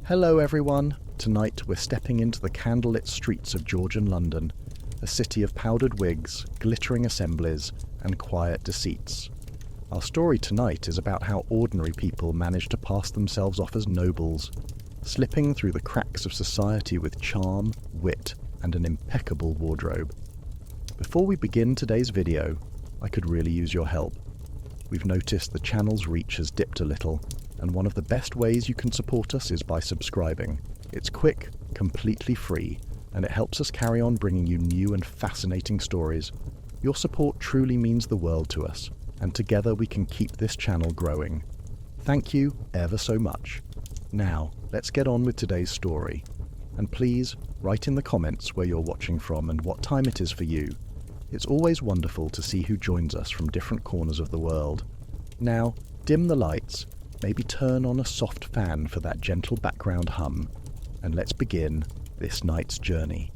Hello everyone! Tonight we're stepping into the candlelit streets of Georgian London, a city of powdered wigs, glittering assemblies, and quiet deceits. Our story tonight is about how ordinary people manage to pass themselves off as nobles, slipping through the cracks of society with charm, wit, and an impeccable wardrobe. Before we begin today's video, I could really use your help. We've noticed the channel's reach has dipped a little, and one of the best ways you can support us is by subscribing. It's quick, completely free, and it helps us carry on bringing you new and fascinating stories. Your support truly means the world to us, and together we can keep this channel growing. Thank you ever so much. Now, let's get on with today's story. And please, write in the comments where you're watching from and what time it is for you. It's always wonderful to see who joins us from different corners of the world. Now, dim the lights, maybe turn on a soft fan for that gentle background hum, and let's begin this night's journey.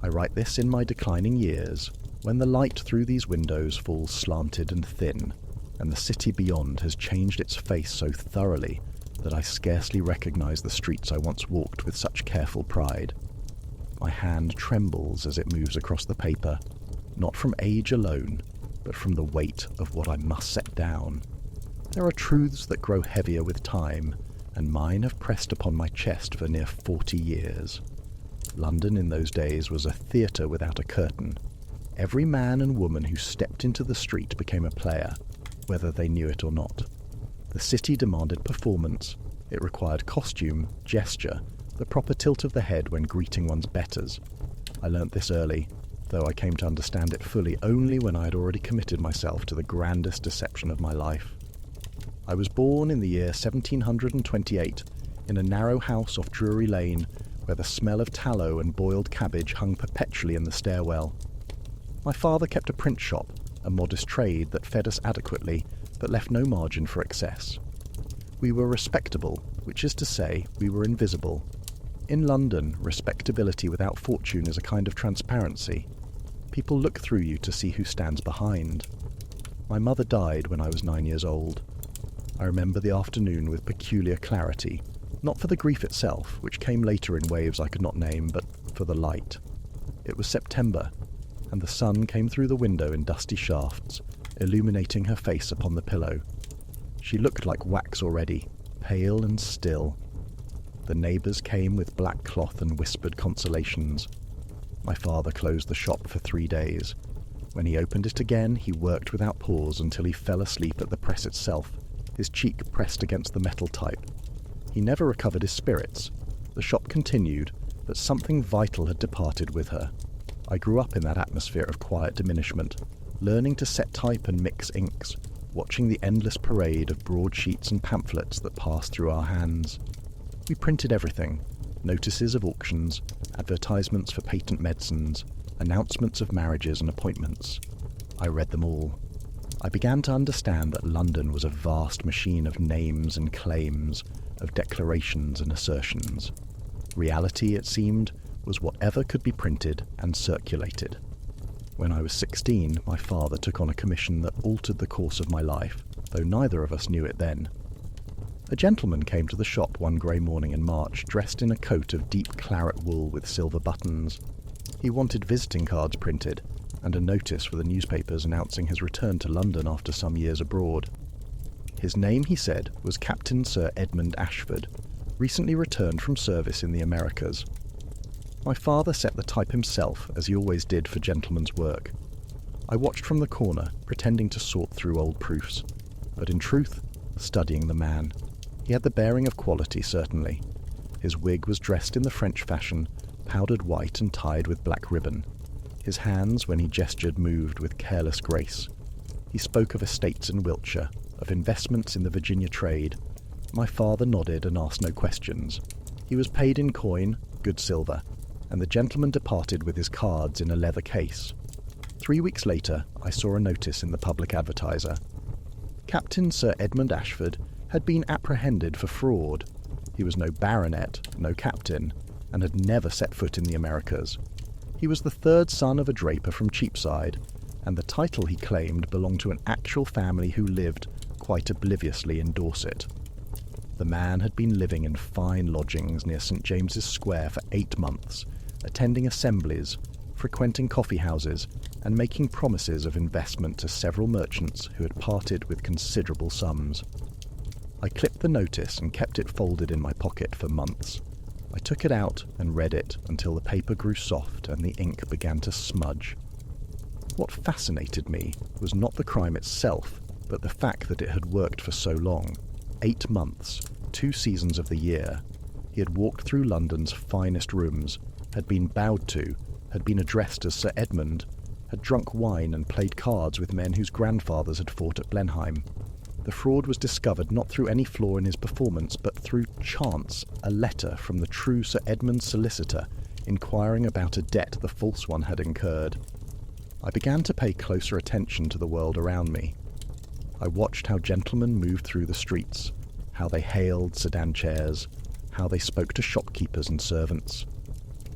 I write this in my declining years, when the light through these windows falls slanted and thin, and the city beyond has changed its face so thoroughly that I scarcely recognize the streets I once walked with such careful pride. My hand trembles as it moves across the paper, not from age alone, but from the weight of what I must set down. There are truths that grow heavier with time, and mine have pressed upon my chest for near 40 years. London in those days was a theatre without a curtain. Every man and woman who stepped into the street became a player, whether they knew it or not. The city demanded performance. It required costume, gesture, the proper tilt of the head when greeting one's betters. I learnt this early, though I came to understand it fully only when I had already committed myself to the grandest deception of my life. I was born in the year 1728 in a narrow house off Drury Lane where the smell of tallow and boiled cabbage hung perpetually in the stairwell. My father kept a print shop, a modest trade that fed us adequately but left no margin for excess. We were respectable, which is to say, we were invisible. In London, respectability without fortune is a kind of transparency. People look through you to see who stands behind. My mother died when I was 9 years old. I remember the afternoon with peculiar clarity, not for the grief itself, which came later in waves I could not name, but for the light. It was September, and the sun came through the window in dusty shafts, illuminating her face upon the pillow. She looked like wax already, pale and still. The neighbours came with black cloth and whispered consolations. My father closed the shop for 3 days. When he opened it again, he worked without pause until he fell asleep at the press itself, his cheek pressed against the metal type. He never recovered his spirits. The shop continued, but something vital had departed with her. I grew up in that atmosphere of quiet diminishment, learning to set type and mix inks, watching the endless parade of broadsheets and pamphlets that passed through our hands. We printed everything: notices of auctions, advertisements for patent medicines, announcements of marriages and appointments. I read them all. I began to understand that London was a vast machine of names and claims, of declarations and assertions. Reality, it seemed, was whatever could be printed and circulated. When I was 16, my father took on a commission that altered the course of my life, though neither of us knew it then. A gentleman came to the shop one grey morning in March, dressed in a coat of deep claret wool with silver buttons. He wanted visiting cards printed, and a notice for the newspapers announcing his return to London after some years abroad. His name, he said, was Captain Sir Edmund Ashford, recently returned from service in the Americas. My father set the type himself, as he always did for gentlemen's work. I watched from the corner, pretending to sort through old proofs, but in truth, studying the man. He had the bearing of quality, certainly. His wig was dressed in the French fashion, powdered white and tied with black ribbon. His hands, when he gestured, moved with careless grace. He spoke of estates in Wiltshire, of investments in the Virginia trade. My father nodded and asked no questions. He was paid in coin, good silver, and the gentleman departed with his cards in a leather case. 3 weeks later, I saw a notice in the Public Advertiser. Captain Sir Edmund Ashford had been apprehended for fraud. He was no baronet, no captain, and had never set foot in the Americas. He was the third son of a draper from Cheapside, and the title he claimed belonged to an actual family who lived quite obliviously in Dorset. The man had been living in fine lodgings near St. James's Square for 8 months, attending assemblies, frequenting coffee houses, and making promises of investment to several merchants who had parted with considerable sums. I clipped the notice and kept it folded in my pocket for months. I took it out and read it until the paper grew soft and the ink began to smudge. What fascinated me was not the crime itself, but the fact that it had worked for so long. 8 months, 2 seasons of the year. He had walked through London's finest rooms, had been bowed to, had been addressed as Sir Edmund, had drunk wine and played cards with men whose grandfathers had fought at Blenheim. The fraud was discovered not through any flaw in his performance, but through chance, a letter from the true Sir Edmund's solicitor inquiring about a debt the false one had incurred. I began to pay closer attention to the world around me. I watched how gentlemen moved through the streets, how they hailed sedan chairs, how they spoke to shopkeepers and servants.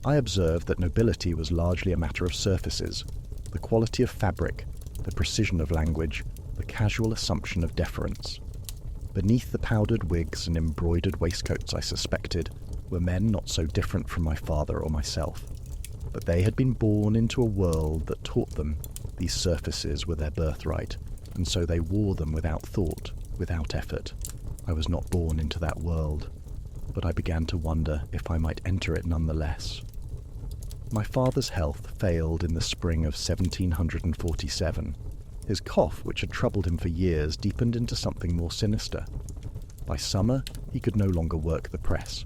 I observed that nobility was largely a matter of surfaces, the quality of fabric, the precision of language, the casual assumption of deference. Beneath the powdered wigs and embroidered waistcoats, I suspected, were men not so different from my father or myself. But they had been born into a world that taught them these surfaces were their birthright, and so they wore them without thought, without effort. I was not born into that world, but I began to wonder if I might enter it nonetheless. My father's health failed in the spring of 1747. His cough, which had troubled him for years, deepened into something more sinister. By summer, he could no longer work the press.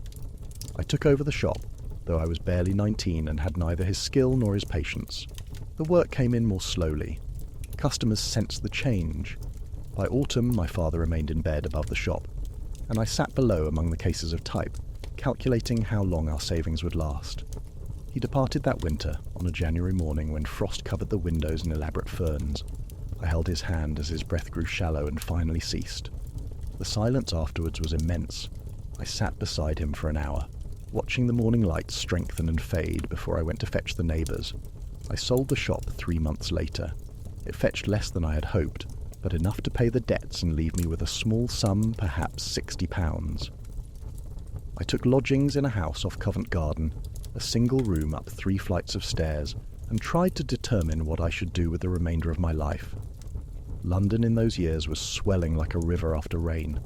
I took over the shop, though I was barely 19 and had neither his skill nor his patience. The work came in more slowly. Customers sensed the change. By autumn, my father remained in bed above the shop, and I sat below among the cases of type, calculating how long our savings would last. He departed that winter on a January morning when frost covered the windows in elaborate ferns. I held his hand as his breath grew shallow and finally ceased. The silence afterwards was immense. I sat beside him for an hour, watching the morning light strengthen and fade before I went to fetch the neighbours. I sold the shop 3 months later. It fetched less than I had hoped, but enough to pay the debts and leave me with a small sum, perhaps £60. I took lodgings in a house off Covent Garden, a single room up 3 flights of stairs, and tried to determine what I should do with the remainder of my life. London in those years was swelling like a river after rain.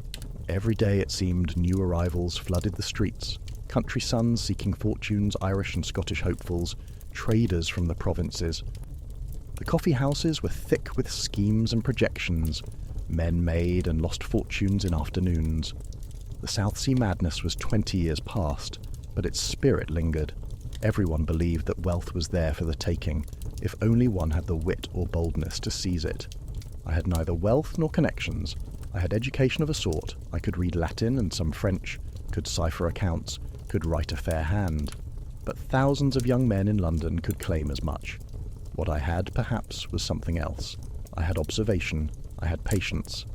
Every day it seemed new arrivals flooded the streets, country sons seeking fortunes, Irish and Scottish hopefuls, traders from the provinces. The coffee houses were thick with schemes and projections. Men made and lost fortunes in afternoons. The South Sea madness was 20 years past, but its spirit lingered. Everyone believed that wealth was there for the taking, if only one had the wit or boldness to seize it. I had neither wealth nor connections. I had education of a sort. I could read Latin and some French, could cipher accounts, could write a fair hand. But thousands of young men in London could claim as much. What I had, perhaps, was something else. I had observation, I had patience,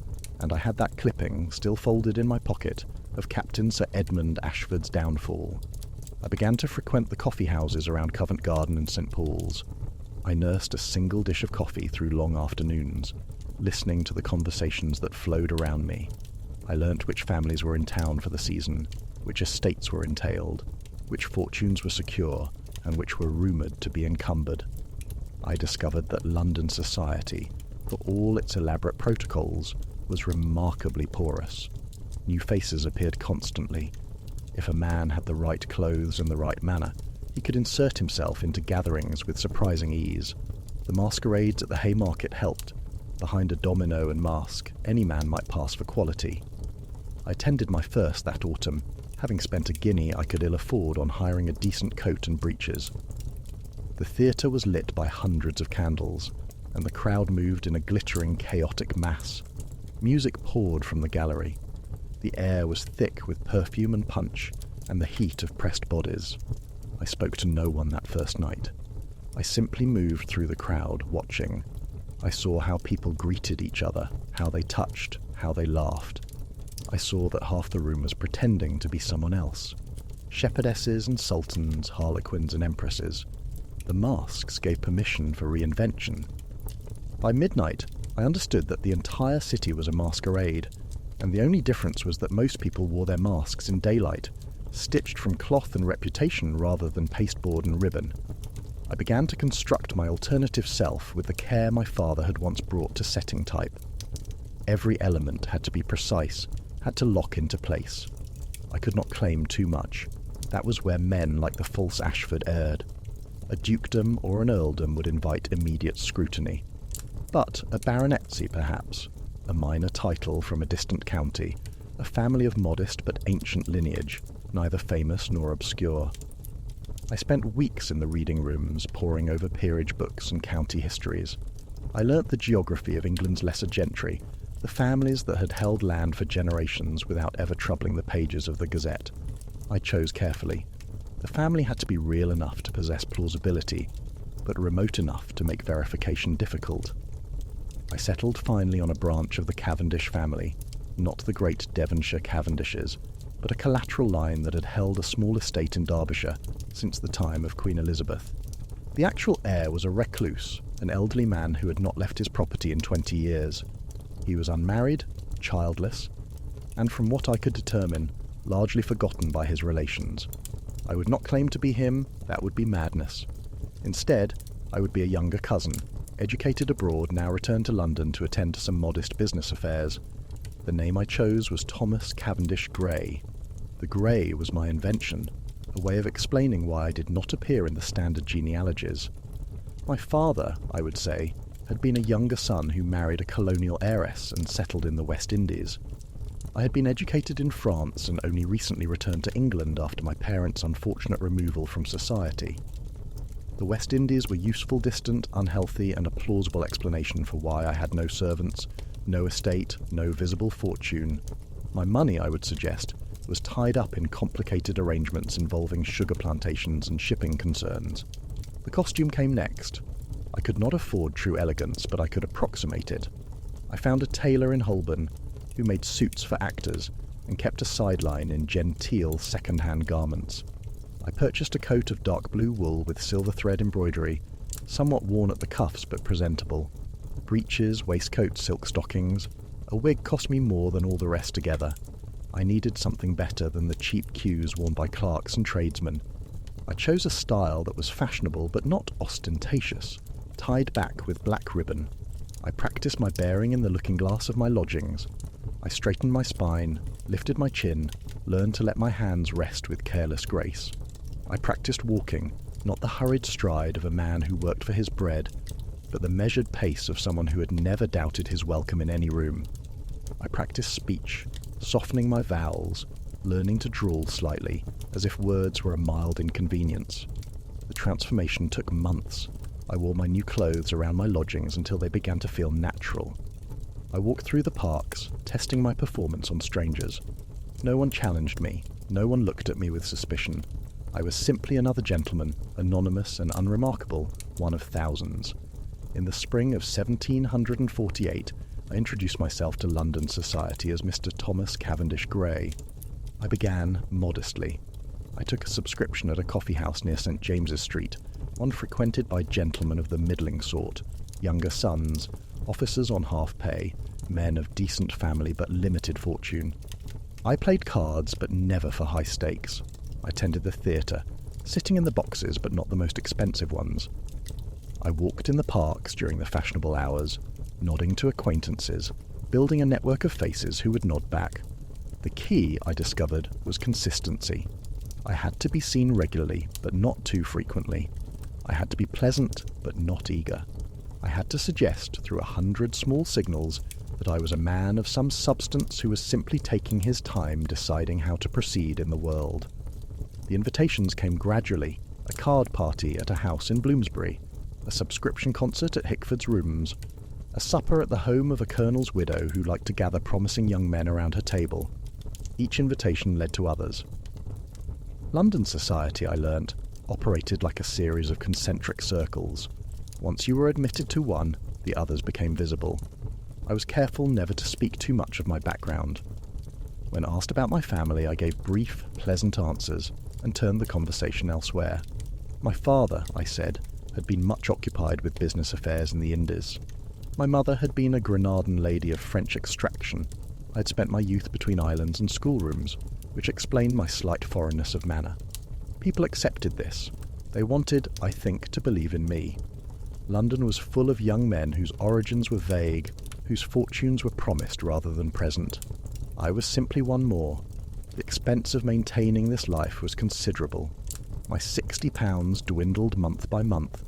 and I had that clipping, still folded in my pocket, of Captain Sir Edmund Ashford's downfall. I began to frequent the coffee houses around Covent Garden and St. Paul's. I nursed a single dish of coffee through long afternoons, listening to the conversations that flowed around me. I learnt which families were in town for the season, which estates were entailed, which fortunes were secure, and which were rumoured to be encumbered. I discovered that London society, for all its elaborate protocols, was remarkably porous. New faces appeared constantly. If a man had the right clothes and the right manner, he could insert himself into gatherings with surprising ease. The masquerades at the Haymarket helped. Behind a domino and mask, any man might pass for quality. I attended my first that autumn. Having spent a guinea I could ill afford on hiring a decent coat and breeches. The theatre was lit by hundreds of candles, and the crowd moved in a glittering, chaotic mass. Music poured from the gallery. The air was thick with perfume and punch, and the heat of pressed bodies. I spoke to no one that first night. I simply moved through the crowd, watching. I saw how people greeted each other, how they touched, how they laughed. I saw that half the room was pretending to be someone else. Shepherdesses and sultans, harlequins and empresses. The masks gave permission for reinvention. By midnight, I understood that the entire city was a masquerade. and the only difference was that most people wore their masks in daylight, stitched from cloth and reputation rather than pasteboard and ribbon. I began to construct my alternative self with the care my father had once brought to setting type. Every element had to be precise, had to lock into place. I could not claim too much. That was where men like the false Ashford erred. A dukedom or an earldom would invite immediate scrutiny. But a baronetcy, perhaps, a minor title from a distant county, a family of modest but ancient lineage, neither famous nor obscure. I spent weeks in the reading rooms, poring over peerage books and county histories. I learnt the geography of England's lesser gentry, the families that had held land for generations without ever troubling the pages of the Gazette. I chose carefully. The family had to be real enough to possess plausibility, but remote enough to make verification difficult. I settled finally on a branch of the Cavendish family, not the great Devonshire Cavendishes, but a collateral line that had held a small estate in Derbyshire since the time of Queen Elizabeth. The actual heir was a recluse, an elderly man who had not left his property in 20 years. He was unmarried, childless, and from what I could determine, largely forgotten by his relations. I would not claim to be him, that would be madness. Instead, I would be a younger cousin, educated abroad, now returned to London to attend to some modest business affairs. The name I chose was Thomas Cavendish Gray. The Gray was my invention, a way of explaining why I did not appear in the standard genealogies. My father, I would say, had been a younger son who married a colonial heiress and settled in the West Indies. I had been educated in France and only recently returned to England after my parents' unfortunate removal from society. The West Indies were useful, distant, unhealthy, and a plausible explanation for why I had no servants, no estate, no visible fortune. My money, I would suggest, was tied up in complicated arrangements involving sugar plantations and shipping concerns. The costume came next. I could not afford true elegance, but I could approximate it. I found a tailor in Holborn who made suits for actors and kept a sideline in genteel second-hand garments. I purchased a coat of dark blue wool with silver thread embroidery, somewhat worn at the cuffs but presentable. Breeches, waistcoat, silk stockings. A wig cost me more than all the rest together. I needed something better than the cheap queues worn by clerks and tradesmen. I chose a style that was fashionable but not ostentatious, tied back with black ribbon. I practiced my bearing in the looking-glass of my lodgings. I straightened my spine, lifted my chin, learned to let my hands rest with careless grace. I practiced walking, not the hurried stride of a man who worked for his bread, but the measured pace of someone who had never doubted his welcome in any room. I practiced speech, softening my vowels, learning to drawl slightly, as if words were a mild inconvenience. The transformation took months. I wore my new clothes around my lodgings until they began to feel natural. I walked through the parks, testing my performance on strangers. No one challenged me, no one looked at me with suspicion. I was simply another gentleman, anonymous and unremarkable, one of thousands. In the spring of 1748, I introduced myself to London society as Mr. Thomas Cavendish Gray. I began modestly. I took a subscription at a coffee house near St. James's Street, one frequented by gentlemen of the middling sort, younger sons, officers on half pay, men of decent family but limited fortune. I played cards, but never for high stakes. I attended the theatre, sitting in the boxes but not the most expensive ones. I walked in the parks during the fashionable hours, nodding to acquaintances, building a network of faces who would nod back. The key, I discovered, was consistency. I had to be seen regularly, but not too frequently. I had to be pleasant, but not eager. I had to suggest, through 100 small signals, that I was a man of some substance who was simply taking his time deciding how to proceed in the world. The invitations came gradually: a card party at a house in Bloomsbury, a subscription concert at Hickford's Rooms, a supper at the home of a colonel's widow who liked to gather promising young men around her table. Each invitation led to others. London society, I learnt, operated like a series of concentric circles. Once you were admitted to one, the others became visible. I was careful never to speak too much of my background. When asked about my family, I gave brief, pleasant answers and turned the conversation elsewhere. My father, I said, had been much occupied with business affairs in the Indies. My mother had been a Granadan lady of French extraction. I'd spent my youth between islands and schoolrooms, which explained my slight foreignness of manner. People accepted this. They wanted, I think, to believe in me. London was full of young men whose origins were vague, whose fortunes were promised rather than present. I was simply one more. The expense of maintaining this life was considerable. My £60 dwindled month by month.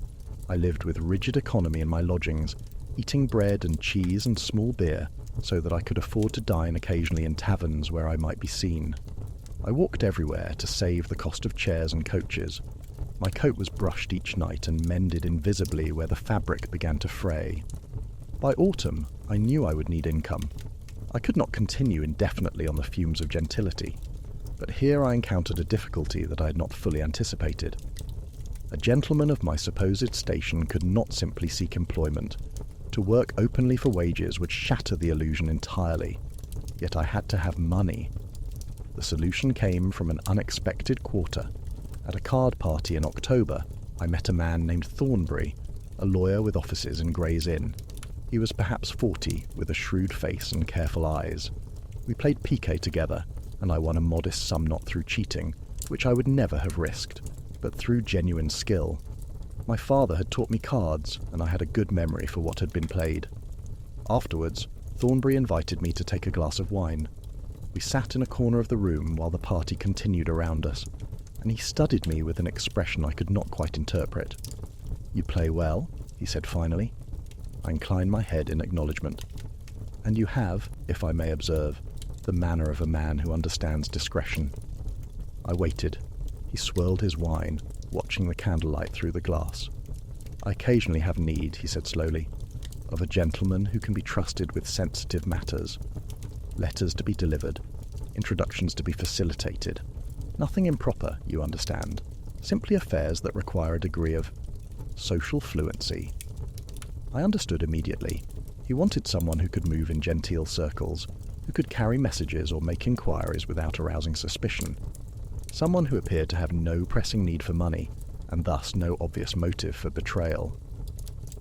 I lived with rigid economy in my lodgings, eating bread and cheese and small beer, so that I could afford to dine occasionally in taverns where I might be seen. I walked everywhere to save the cost of chairs and coaches. My coat was brushed each night and mended invisibly where the fabric began to fray. By autumn, I knew I would need income. I could not continue indefinitely on the fumes of gentility, but here I encountered a difficulty that I had not fully anticipated. A gentleman of my supposed station could not simply seek employment. To work openly for wages would shatter the illusion entirely, yet I had to have money. The solution came from an unexpected quarter. At a card party in October, I met a man named Thornbury, a lawyer with offices in Gray's Inn. He was perhaps 40, with a shrewd face and careful eyes. We played piquet together, and I won a modest sum not through cheating, which I would never have risked, but through genuine skill. My father had taught me cards, and I had a good memory for what had been played. Afterwards, Thornbury invited me to take a glass of wine. We sat in a corner of the room while the party continued around us, and he studied me with an expression I could not quite interpret. "You play well," he said finally. I inclined my head in acknowledgement. "And you have, if I may observe, the manner of a man who understands discretion." I waited. He swirled his wine, watching the candlelight through the glass. "I occasionally have need," he said slowly, "of a gentleman who can be trusted with sensitive matters. Letters to be delivered, introductions to be facilitated. Nothing improper, you understand. Simply affairs that require a degree of social fluency." I understood immediately. He wanted someone who could move in genteel circles, who could carry messages or make inquiries without arousing suspicion. Someone who appeared to have no pressing need for money, and thus no obvious motive for betrayal.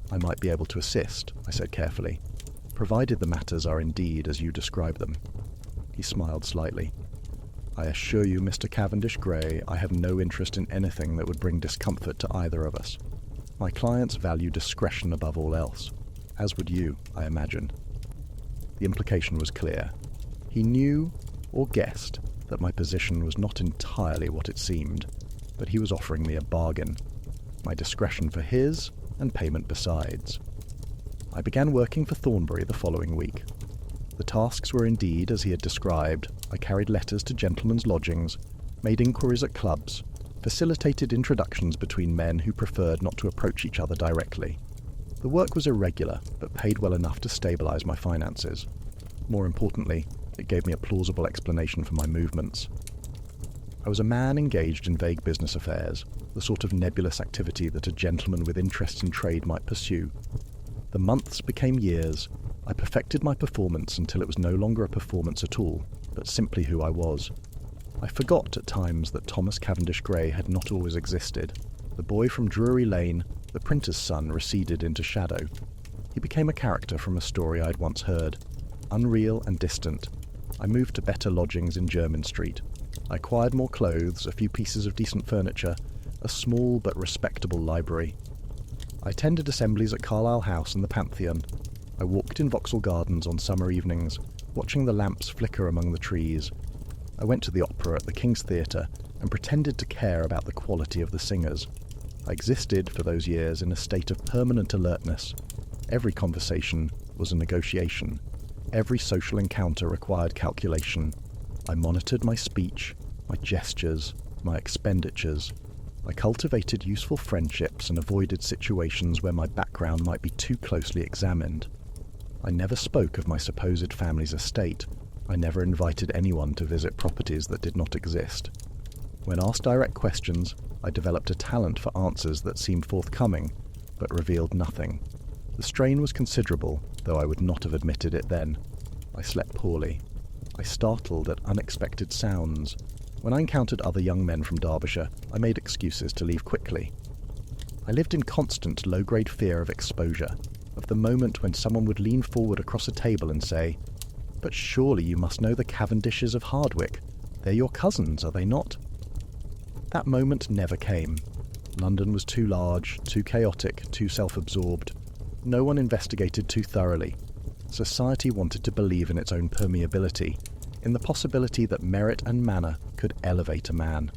"I might be able to assist," I said carefully, "provided the matters are indeed as you describe them." He smiled slightly. "I assure you, Mr. Cavendish Gray, I have no interest in anything that would bring discomfort to either of us. My clients value discretion above all else, as would you, I imagine." The implication was clear. He knew, or guessed, that my position was not entirely what it seemed, but he was offering me a bargain. My discretion for his, and payment besides. I began working for Thornbury the following week. The tasks were indeed as he had described. I carried letters to gentlemen's lodgings, made inquiries at clubs, facilitated introductions between men who preferred not to approach each other directly. The work was irregular, but paid well enough to stabilize my finances. More importantly, it gave me a plausible explanation for my movements. I was a man engaged in vague business affairs, the sort of nebulous activity that a gentleman with interests in trade might pursue. The months became years. I perfected my performance until it was no longer a performance at all, but simply who I was. I forgot at times that Thomas Cavendish Gray had not always existed. The boy from Drury Lane, the printer's son, receded into shadow. He became a character from a story I'd once heard. Unreal and distant, I moved to better lodgings in Jermyn Street. I acquired more clothes, a few pieces of decent furniture, a small but respectable library. I attended assemblies at Carlisle House and the Pantheon. I walked in Vauxhall Gardens on summer evenings, watching the lamps flicker among the trees. I went to the opera at the King's Theatre and pretended to care about the quality of the singers. I existed for those years in a state of permanent alertness. Every conversation was a negotiation. Every social encounter required calculation. I monitored my speech, my gestures, my expenditures. I cultivated useful friendships and avoided situations where my background might be too closely examined. I never spoke of my supposed family's estate. I never invited anyone to visit properties that did not exist. When asked direct questions, I developed a talent for answers that seemed forthcoming, but revealed nothing. The strain was considerable, though I would not have admitted it then. I slept poorly. I startled at unexpected sounds. When I encountered other young men from Derbyshire, I made excuses to leave quickly. I lived in constant low-grade fear of exposure, of the moment when someone would lean forward across a table and say, "But surely you must know the Cavendishes of Hardwicke. They're your cousins, are they not?" That moment never came. London was too large, too chaotic, too self-absorbed. No one investigated too thoroughly. Society wanted to believe in its own permeability, in the possibility that merit and manner could elevate a man.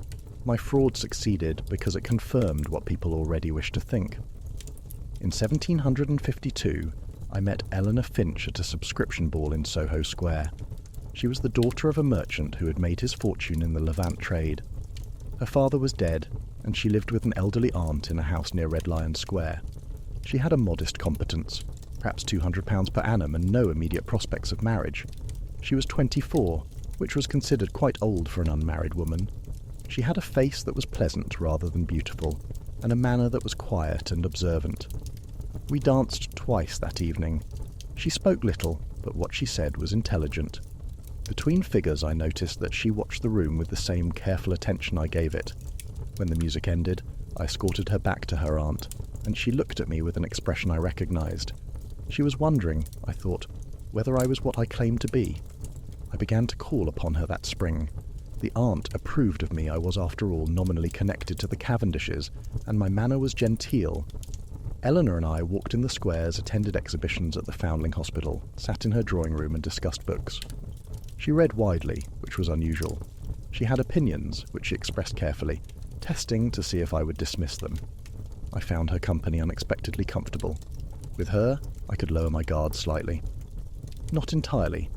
My fraud succeeded because it confirmed what people already wished to think. In 1752, I met Eleanor Finch at a subscription ball in Soho Square. She was the daughter of a merchant who had made his fortune in the Levant trade. Her father was dead, and she lived with an elderly aunt in a house near Red Lion Square. She had a modest competence, perhaps £200 per annum, and no immediate prospects of marriage. She was 24, which was considered quite old for an unmarried woman. She had a face that was pleasant rather than beautiful, and a manner that was quiet and observant. We danced twice that evening. She spoke little, but what she said was intelligent. Between figures I noticed that she watched the room with the same careful attention I gave it. When the music ended, I escorted her back to her aunt, and she looked at me with an expression I recognised. She was wondering, I thought, whether I was what I claimed to be. I began to call upon her that spring. The aunt approved of me. I was, after all, nominally connected to the Cavendishes, and my manner was genteel. Eleanor and I walked in the squares, attended exhibitions at the Foundling Hospital, sat in her drawing room and discussed books. She read widely, which was unusual. She had opinions, which she expressed carefully, testing to see if I would dismiss them. I found her company unexpectedly comfortable. With her, I could lower my guard slightly. Not entirely.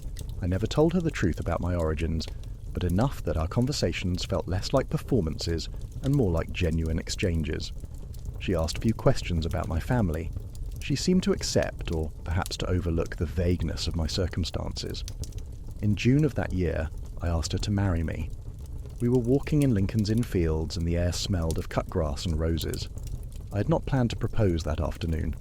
I never told her the truth about my origins, but enough that our conversations felt less like performances and more like genuine exchanges. She asked few questions about my family. She seemed to accept, or perhaps to overlook, the vagueness of my circumstances. In June of that year, I asked her to marry me. We were walking in Lincoln's Inn Fields, and the air smelled of cut grass and roses. I had not planned to propose that afternoon.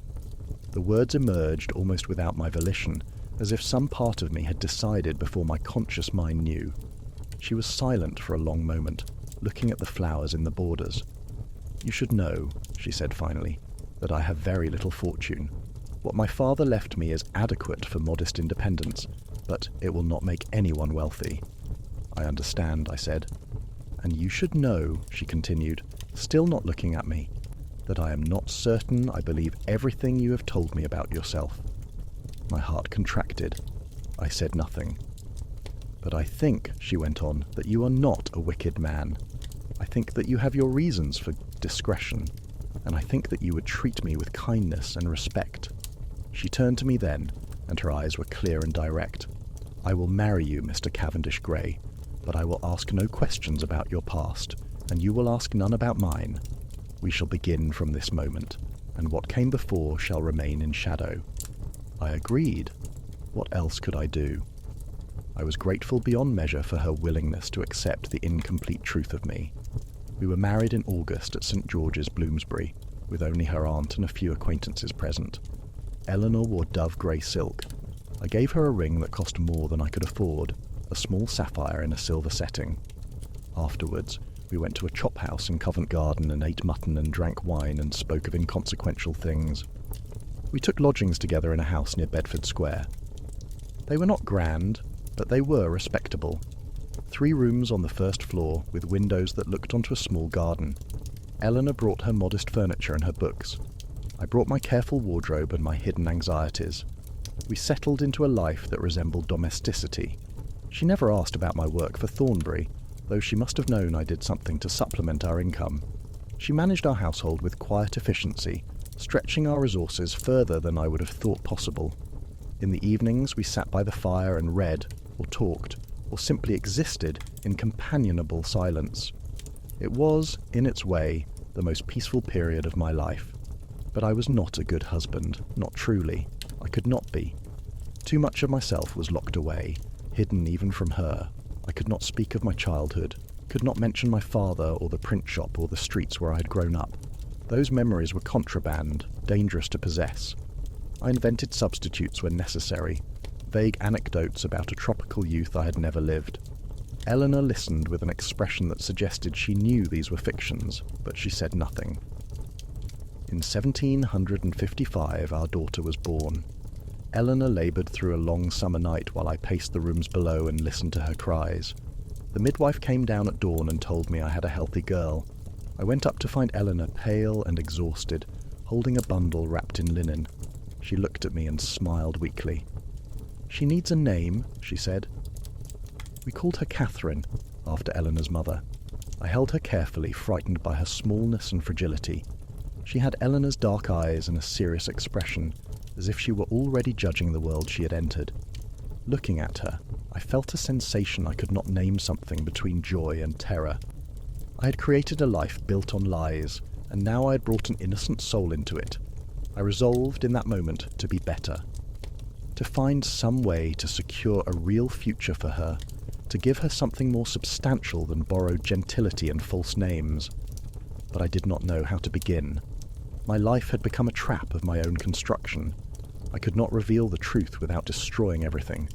The words emerged almost without my volition, as if some part of me had decided before my conscious mind knew. She was silent for a long moment, looking at the flowers in the borders. "You should know," she said finally, "that I have very little fortune. What my father left me is adequate for modest independence, but it will not make anyone wealthy." "I understand," I said. "And you should know," she continued, still not looking at me, "that I am not certain I believe everything you have told me about yourself." My heart contracted. I said nothing. "But I think," she went on, "that you are not a wicked man. I think that you have your reasons for discretion, and I think that you would treat me with kindness and respect." She turned to me then, and her eyes were clear and direct. "I will marry you, Mr. Cavendish Grey, but I will ask no questions about your past, and you will ask none about mine. We shall begin from this moment, and what came before shall remain in shadow." I agreed. What else could I do? I was grateful beyond measure for her willingness to accept the incomplete truth of me. We were married in August at St. George's, Bloomsbury, with only her aunt and a few acquaintances present. Eleanor wore dove-grey silk. I gave her a ring that cost more than I could afford, a small sapphire in a silver setting. Afterwards, we went to a chop house in Covent Garden and ate mutton and drank wine and spoke of inconsequential things. We took lodgings together in a house near Bedford Square. They were not grand, but they were respectable. 3 rooms on the first floor with windows that looked onto a small garden. Eleanor brought her modest furniture and her books. I brought my careful wardrobe and my hidden anxieties. We settled into a life that resembled domesticity. She never asked about my work for Thornbury, though she must have known I did something to supplement our income. She managed our household with quiet efficiency, stretching our resources further than I would have thought possible. In the evenings we sat by the fire and read, or talked, or simply existed in companionable silence. It was, in its way, the most peaceful period of my life. But I was not a good husband, not truly. I could not be. Too much of myself was locked away, hidden even from her. I could not speak of my childhood, could not mention my father or the print shop or the streets where I had grown up. Those memories were contraband, dangerous to possess. I invented substitutes when necessary, vague anecdotes about a tropical youth I had never lived. Eleanor listened with an expression that suggested she knew these were fictions, but she said nothing. In 1755 our daughter was born. Eleanor laboured through a long summer night while I paced the rooms below and listened to her cries. The midwife came down at dawn and told me I had a healthy girl. I went up to find Eleanor pale and exhausted, holding a bundle wrapped in linen. She looked at me and smiled weakly. "She needs a name," she said. We called her Catherine, after Eleanor's mother. I held her carefully, frightened by her smallness and fragility. She had Eleanor's dark eyes and a serious expression, as if she were already judging the world she had entered. Looking at her, I felt a sensation I could not name, something between joy and terror. I had created a life built on lies, and now I had brought an innocent soul into it. I resolved in that moment to be better, to find some way to secure a real future for her, to give her something more substantial than borrowed gentility and false names. But I did not know how to begin. My life had become a trap of my own construction. I could not reveal the truth without destroying everything.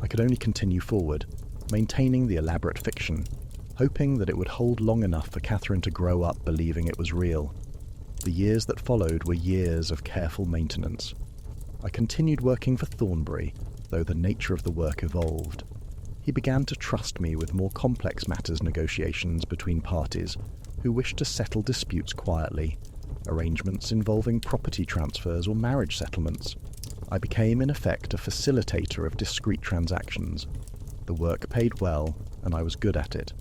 I could only continue forward, maintaining the elaborate fiction, hoping that it would hold long enough for Catherine to grow up believing it was real. The years that followed were years of careful maintenance. I continued working for Thornbury, though the nature of the work evolved. He began to trust me with more complex matters, negotiations between parties who wished to settle disputes quietly, arrangements involving property transfers or marriage settlements. I became, in effect, a facilitator of discreet transactions. The work paid well, and I was good at it.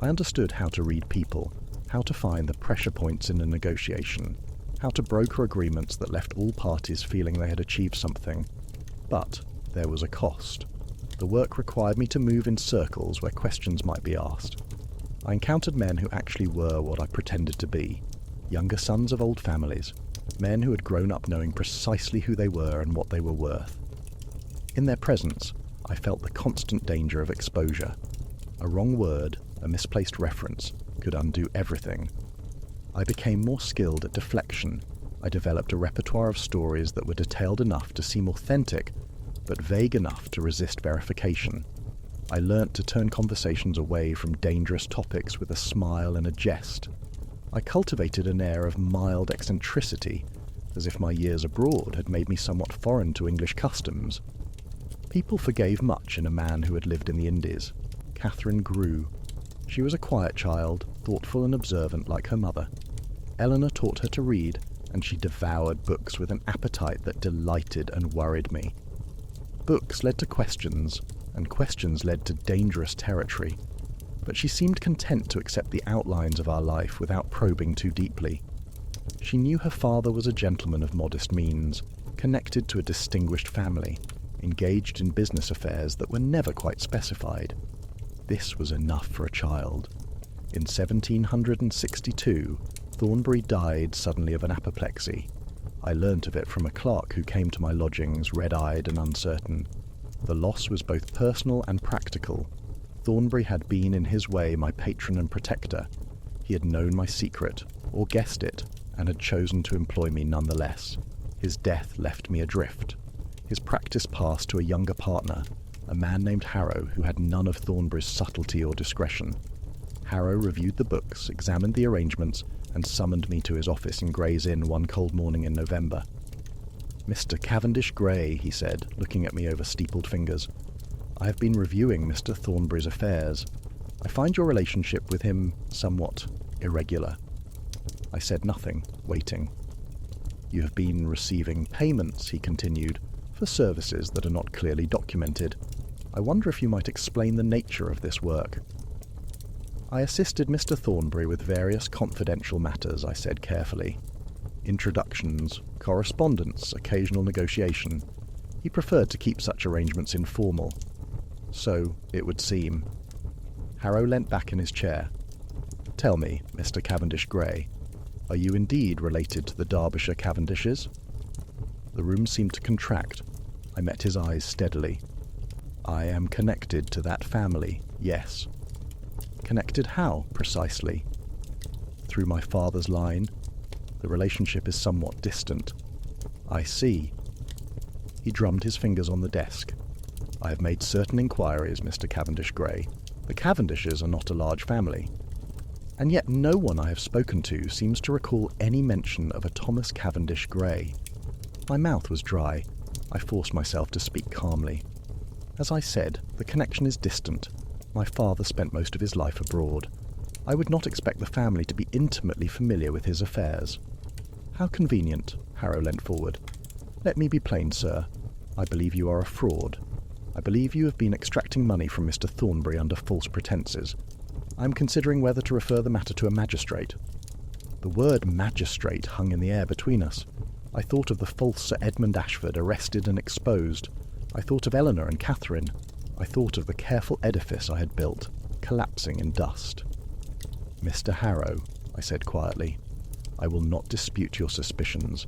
I understood how to read people, how to find the pressure points in a negotiation, how to broker agreements that left all parties feeling they had achieved something. But there was a cost. The work required me to move in circles where questions might be asked. I encountered men who actually were what I pretended to be, younger sons of old families, men who had grown up knowing precisely who they were and what they were worth. In their presence, I felt the constant danger of exposure. A wrong word, a misplaced reference, could undo everything. I became more skilled at deflection. I developed a repertoire of stories that were detailed enough to seem authentic, but vague enough to resist verification. I learnt to turn conversations away from dangerous topics with a smile and a jest. I cultivated an air of mild eccentricity, as if my years abroad had made me somewhat foreign to English customs. People forgave much in a man who had lived in the Indies. Catherine grew. She was a quiet child, thoughtful and observant like her mother. Eleanor taught her to read, and she devoured books with an appetite that delighted and worried me. Books led to questions, and questions led to dangerous territory, but she seemed content to accept the outlines of our life without probing too deeply. She knew her father was a gentleman of modest means, connected to a distinguished family, engaged in business affairs that were never quite specified. This was enough for a child. In 1762, Thornbury died suddenly of an apoplexy. I learnt of it from a clerk who came to my lodgings, red-eyed and uncertain. The loss was both personal and practical. Thornbury had been in his way my patron and protector. He had known my secret, or guessed it, and had chosen to employ me nonetheless. His death left me adrift. His practice passed to a younger partner, a man named Harrow, who had none of Thornbury's subtlety or discretion. Harrow reviewed the books, examined the arrangements, and summoned me to his office in Gray's Inn one cold morning in November. "Mr. Cavendish Gray," he said, looking at me over steepled fingers, "I have been reviewing Mr. Thornbury's affairs. I find your relationship with him somewhat irregular." I said nothing, waiting. "You have been receiving payments," he continued, "for services that are not clearly documented. I wonder if you might explain the nature of this work." "I assisted Mr. Thornbury with various confidential matters," I said carefully. "Introductions, correspondence, occasional negotiation. He preferred to keep such arrangements informal. So it would seem." Harrow leant back in his chair. "Tell me, Mr. Cavendish Gray, are you indeed related to the Derbyshire Cavendishes?" The room seemed to contract. I met his eyes steadily. "I am connected to that family, yes." "Connected how, precisely?" "Through my father's line. The relationship is somewhat distant." "I see." He drummed his fingers on the desk. "I have made certain inquiries, Mr. Cavendish Gray. The Cavendishes are not a large family. And yet no one I have spoken to seems to recall any mention of a Thomas Cavendish Gray." My mouth was dry. I forced myself to speak calmly. As I said, the connection is distant. My father spent most of his life abroad. I would not expect the family to be intimately familiar with his affairs. How convenient, Harrow leant forward. Let me be plain, sir. I believe you are a fraud. I believe you have been extracting money from Mr. Thornbury under false pretences. I am considering whether to refer the matter to a magistrate. The word magistrate hung in the air between us. I thought of the false Sir Edmund Ashford arrested and exposed. I thought of Eleanor and Catherine. I thought of the careful edifice I had built, collapsing in dust. Mr. Harrow, I said quietly, I will not dispute your suspicions,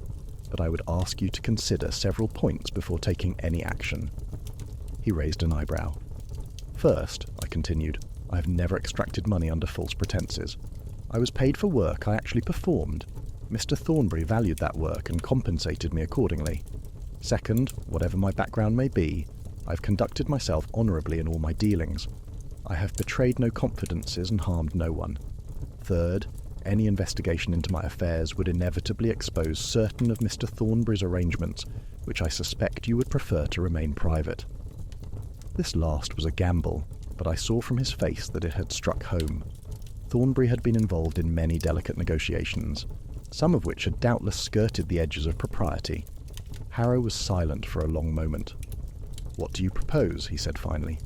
but I would ask you to consider several points before taking any action. He raised an eyebrow. First, I continued, I have never extracted money under false pretences. I was paid for work I actually performed. Mr. Thornbury valued that work and compensated me accordingly. Second, whatever my background may be, I've conducted myself honourably in all my dealings. I have betrayed no confidences and harmed no one. Third, any investigation into my affairs would inevitably expose certain of Mr. Thornbury's arrangements, which I suspect you would prefer to remain private. This last was a gamble, but I saw from his face that it had struck home. Thornbury had been involved in many delicate negotiations, some of which had doubtless skirted the edges of propriety. Harrow was silent for a long moment. "What do you propose?" he said finally.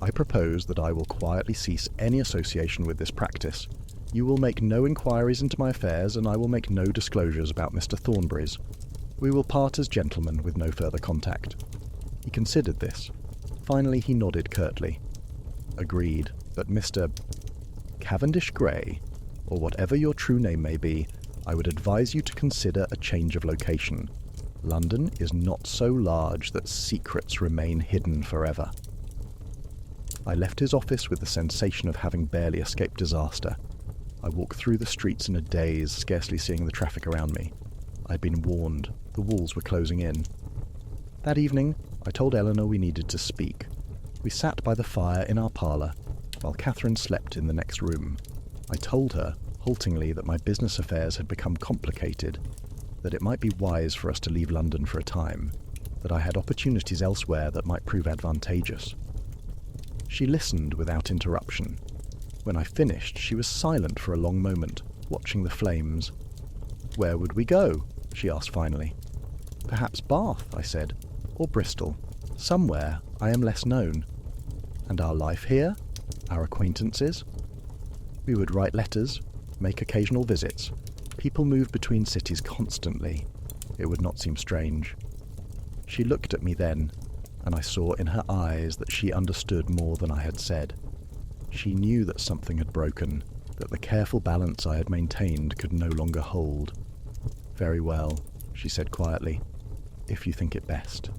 "I propose that I will quietly cease any association with this practice. You will make no inquiries into my affairs, and I will make no disclosures about Mr. Thornbury's. We will part as gentlemen with no further contact." He considered this. Finally he nodded curtly. "Agreed, but Mr. Cavendish Grey, or whatever your true name may be, I would advise you to consider a change of location. London is not so large that secrets remain hidden forever." I left his office with the sensation of having barely escaped disaster. I walked through the streets in a daze, scarcely seeing the traffic around me. I had been warned. The walls were closing in. That evening, I told Eleanor we needed to speak. We sat by the fire in our parlour, while Catherine slept in the next room. I told her, haltingly, that my business affairs had become complicated, that it might be wise for us to leave London for a time, that I had opportunities elsewhere that might prove advantageous. She listened without interruption. When I finished, she was silent for a long moment, watching the flames. "Where would we go?" she asked finally. "Perhaps Bath," I said, "or Bristol. Somewhere I am less known." "And our life here? Our acquaintances?" "We would write letters, make occasional visits. People move between cities constantly. It would not seem strange." She looked at me then, and I saw in her eyes that she understood more than I had said. She knew that something had broken, that the careful balance I had maintained could no longer hold. "Very well," she said quietly, "if you think it best."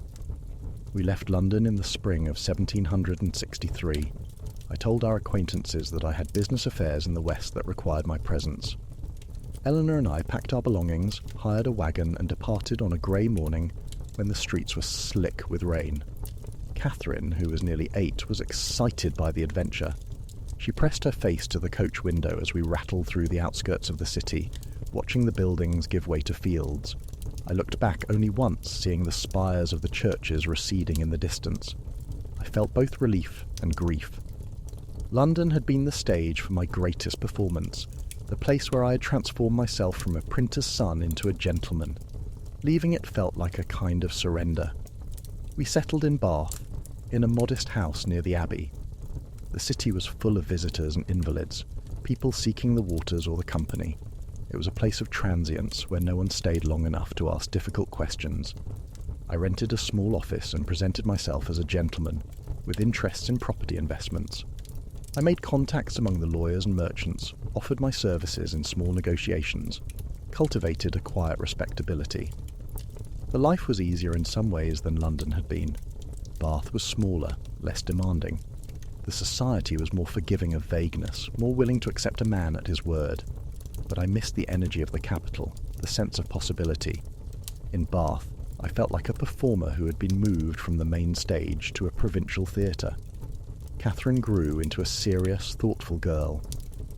We left London in the spring of 1763. I told our acquaintances that I had business affairs in the West that required my presence. Eleanor and I packed our belongings, hired a wagon, and departed on a grey morning when the streets were slick with rain. Catherine, who was nearly 8, was excited by the adventure. She pressed her face to the coach window as we rattled through the outskirts of the city, watching the buildings give way to fields. I looked back only once, seeing the spires of the churches receding in the distance. I felt both relief and grief. London had been the stage for my greatest performance, the place where I had transformed myself from a printer's son into a gentleman. Leaving it felt like a kind of surrender. We settled in Bath, in a modest house near the Abbey. The city was full of visitors and invalids, people seeking the waters or the company. It was a place of transience where no one stayed long enough to ask difficult questions. I rented a small office and presented myself as a gentleman, with interests in property investments. I made contacts among the lawyers and merchants, offered my services in small negotiations, cultivated a quiet respectability. The life was easier in some ways than London had been. Bath was smaller, less demanding. The society was more forgiving of vagueness, more willing to accept a man at his word. But I missed the energy of the capital, the sense of possibility. In Bath, I felt like a performer who had been moved from the main stage to a provincial theatre. Catherine grew into a serious, thoughtful girl.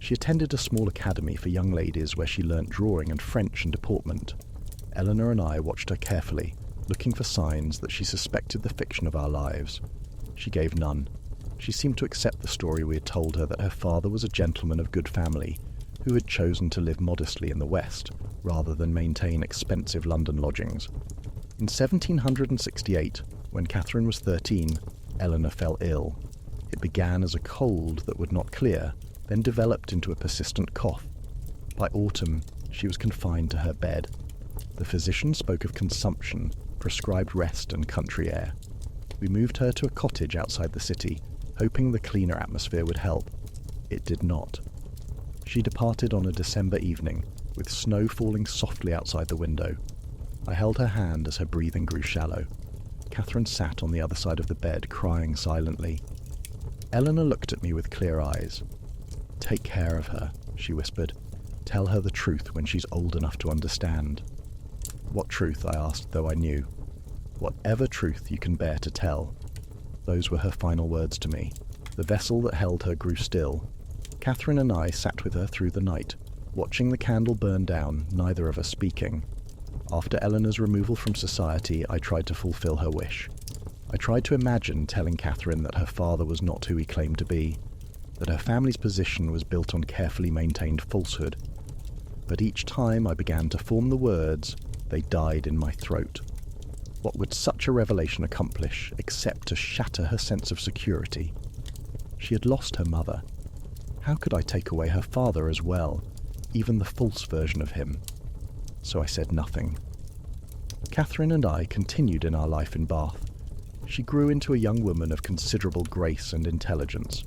She attended a small academy for young ladies where she learnt drawing and French and deportment. Eleanor and I watched her carefully, looking for signs that she suspected the fiction of our lives. She gave none. She seemed to accept the story we had told her that her father was a gentleman of good family who had chosen to live modestly in the West rather than maintain expensive London lodgings. In 1768, when Catherine was 13, Eleanor fell ill. It began as a cold that would not clear, then developed into a persistent cough. By autumn, she was confined to her bed. The physician spoke of consumption, prescribed rest and country air. We moved her to a cottage outside the city, hoping the cleaner atmosphere would help. It did not. She departed on a December evening, with snow falling softly outside the window. I held her hand as her breathing grew shallow. Catherine sat on the other side of the bed, crying silently. Eleanor looked at me with clear eyes. "Take care of her," she whispered. "Tell her the truth when she's old enough to understand." "What truth?" I asked, though I knew. "Whatever truth you can bear to tell." Those were her final words to me. The vessel that held her grew still. Catherine and I sat with her through the night, watching the candle burn down, neither of us speaking. After Eleanor's removal from society, I tried to fulfill her wish. I tried to imagine telling Catherine that her father was not who he claimed to be, that her family's position was built on carefully maintained falsehood. But each time I began to form the words, they died in my throat. What would such a revelation accomplish except to shatter her sense of security? She had lost her mother. How could I take away her father as well, even the false version of him? So I said nothing. Catherine and I continued in our life in Bath. She grew into a young woman of considerable grace and intelligence.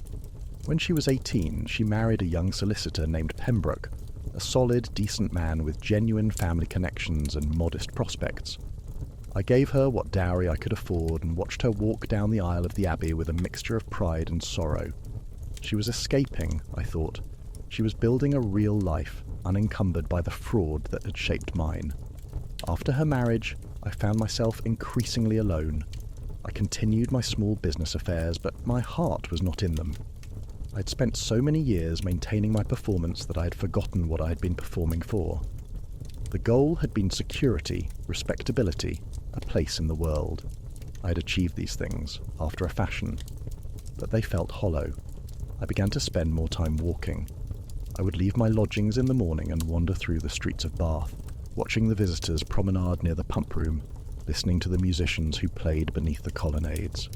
When she was 18, she married a young solicitor named Pembroke, a solid, decent man with genuine family connections and modest prospects. I gave her what dowry I could afford and watched her walk down the aisle of the Abbey with a mixture of pride and sorrow. She was escaping, I thought. She was building a real life, unencumbered by the fraud that had shaped mine. After her marriage, I found myself increasingly alone. I continued my small business affairs, but my heart was not in them. I'd spent so many years maintaining my performance that I had forgotten what I had been performing for. The goal had been security, respectability, a place in the world. I had achieved these things, after a fashion, but they felt hollow. I began to spend more time walking. I would leave my lodgings in the morning and wander through the streets of Bath, watching the visitors promenade near the pump room, listening to the musicians who played beneath the colonnades.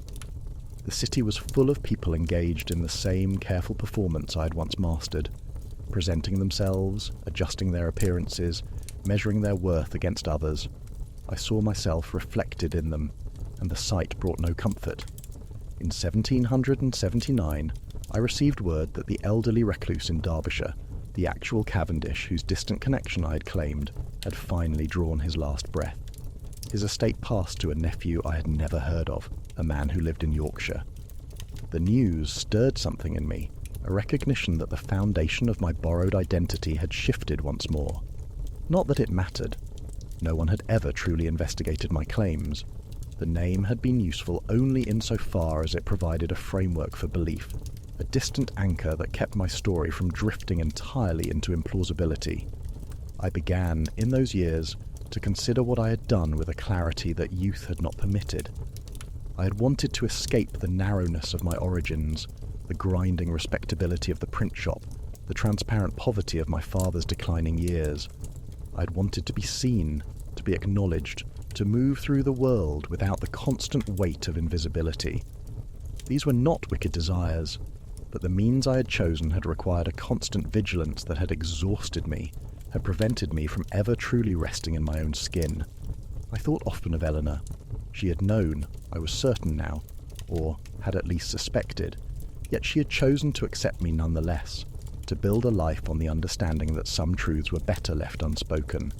The city was full of people engaged in the same careful performance I had once mastered, presenting themselves, adjusting their appearances, measuring their worth against others. I saw myself reflected in them, and the sight brought no comfort. In 1779, I received word that the elderly recluse in Derbyshire, the actual Cavendish whose distant connection I had claimed, had finally drawn his last breath. His estate passed to a nephew I had never heard of, a man who lived in Yorkshire. The news stirred something in me, a recognition that the foundation of my borrowed identity had shifted once more. Not that it mattered. No one had ever truly investigated my claims. The name had been useful only insofar as it provided a framework for belief, a distant anchor that kept my story from drifting entirely into implausibility. I began, in those years, to consider what I had done with a clarity that youth had not permitted. I had wanted to escape the narrowness of my origins, the grinding respectability of the print shop, the transparent poverty of my father's declining years. I had wanted to be seen, to be acknowledged, to move through the world without the constant weight of invisibility. These were not wicked desires, but the means I had chosen had required a constant vigilance that had exhausted me, had prevented me from ever truly resting in my own skin. I thought often of Eleanor. She had known, I was certain now, or had at least suspected, yet she had chosen to accept me nonetheless, to build a life on the understanding that some truths were better left unspoken.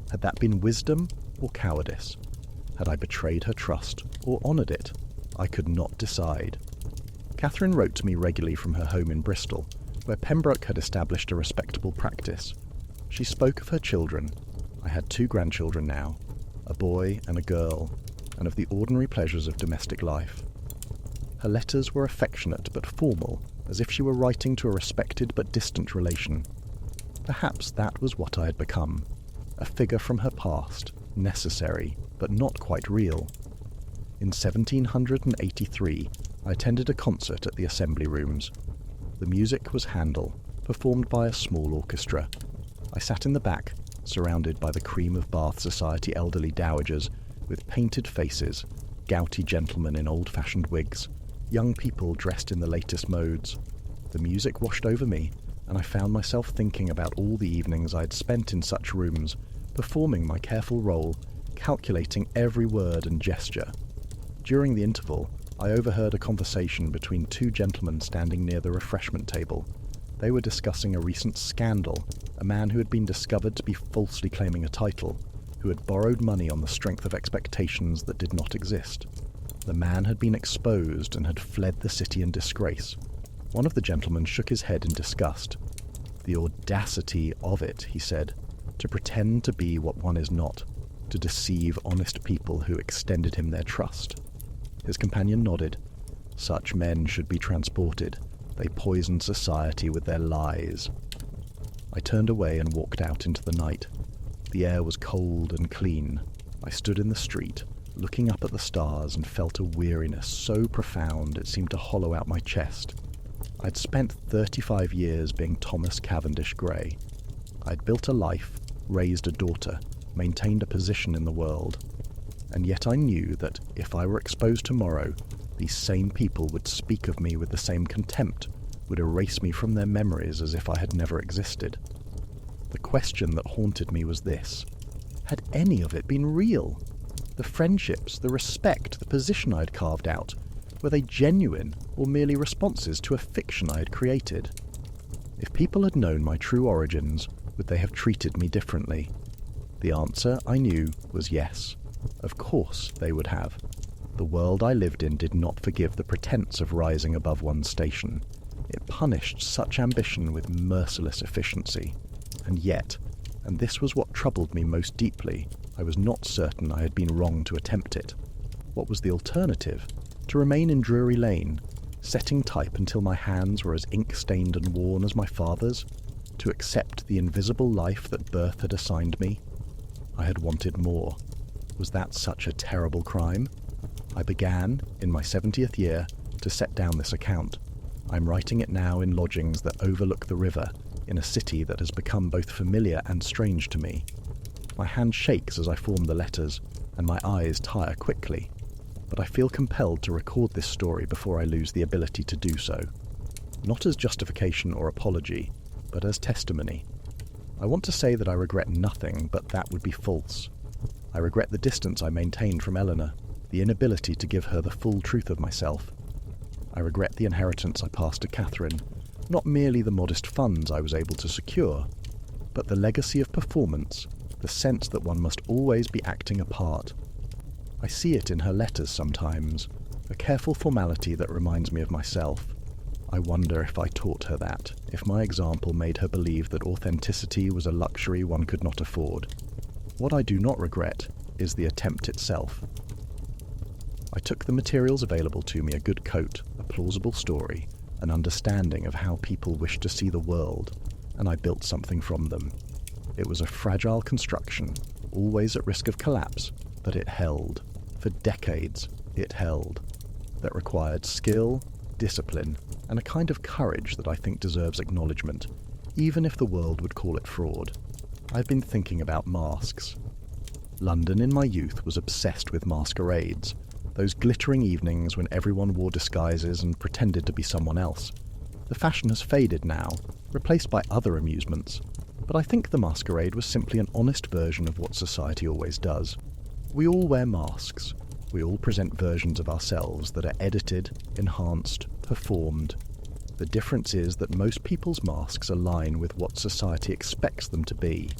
Had that been wisdom or cowardice? Had I betrayed her trust or honoured it? I could not decide. Catherine wrote to me regularly from her home in Bristol, where Pembroke had established a respectable practice. She spoke of her children. I had 2 grandchildren now, a boy and a girl, and of the ordinary pleasures of domestic life. Her letters were affectionate but formal, as if she were writing to a respected but distant relation. Perhaps that was what I had become, a figure from her past, necessary but not quite real. In 1783, I attended a concert at the Assembly Rooms. The music was Handel, performed by a small orchestra. I sat in the back, surrounded by the cream of Bath society elderly dowagers with painted faces, gouty gentlemen in old-fashioned wigs, young people dressed in the latest modes. The music washed over me, and I found myself thinking about all the evenings I had spent in such rooms, performing my careful role, calculating every word and gesture. During the interval, I overheard a conversation between two gentlemen standing near the refreshment table. They were discussing a recent scandal, a man who had been discovered to be falsely claiming a title, who had borrowed money on the strength of expectations that did not exist. The man had been exposed and had fled the city in disgrace. One of the gentlemen shook his head in disgust. "The audacity of it," he said, "to pretend to be what one is not, to deceive honest people who extended him their trust." His companion nodded. "Such men should be transported. They poison society with their lies." I turned away and walked out into the night. The air was cold and clean. I stood in the street, looking up at the stars, and felt a weariness so profound it seemed to hollow out my chest. I'd spent 35 years being Thomas Cavendish Gray. I'd built a life, raised a daughter, maintained a position in the world. And yet I knew that if I were exposed tomorrow, these same people would speak of me with the same contempt, would erase me from their memories as if I had never existed. The question that haunted me was this: had any of it been real? The friendships, the respect, the position I had carved out, were they genuine or merely responses to a fiction I had created? If people had known my true origins, would they have treated me differently? The answer, I knew, was yes. Of course they would have. The world I lived in did not forgive the pretense of rising above one's station. It punished such ambition with merciless efficiency. And yet, and this was what troubled me most deeply, I was not certain I had been wrong to attempt it. What was the alternative? To remain in Drury Lane, setting type until my hands were as ink-stained and worn as my father's? To accept the invisible life that birth had assigned me? I had wanted more. Was that such a terrible crime? I began, in my 70th year, to set down this account. I'm writing it now in lodgings that overlook the river, in a city that has become both familiar and strange to me. My hand shakes as I form the letters, and my eyes tire quickly. But I feel compelled to record this story before I lose the ability to do so. Not as justification or apology, but as testimony. I want to say that I regret nothing, but that would be false. I regret the distance I maintained from Eleanor, the inability to give her the full truth of myself. I regret the inheritance I passed to Catherine, not merely the modest funds I was able to secure, but the legacy of performance, the sense that one must always be acting a part. I see it in her letters sometimes, a careful formality that reminds me of myself. I wonder if I taught her that, if my example made her believe that authenticity was a luxury one could not afford. What I do not regret is the attempt itself. I took the materials available to me, a good coat, a plausible story, an understanding of how people wish to see the world, and I built something from them. It was a fragile construction, always at risk of collapse, but it held. For decades, it held. That required skill, discipline, and a kind of courage that I think deserves acknowledgement, even if the world would call it fraud. I've been thinking about masks. London in my youth was obsessed with masquerades, those glittering evenings when everyone wore disguises and pretended to be someone else. The fashion has faded now, replaced by other amusements, but I think the masquerade was simply an honest version of what society always does. We all wear masks. We all present versions of ourselves that are edited, enhanced, performed. The difference is that most people's masks align with what society expects them to be.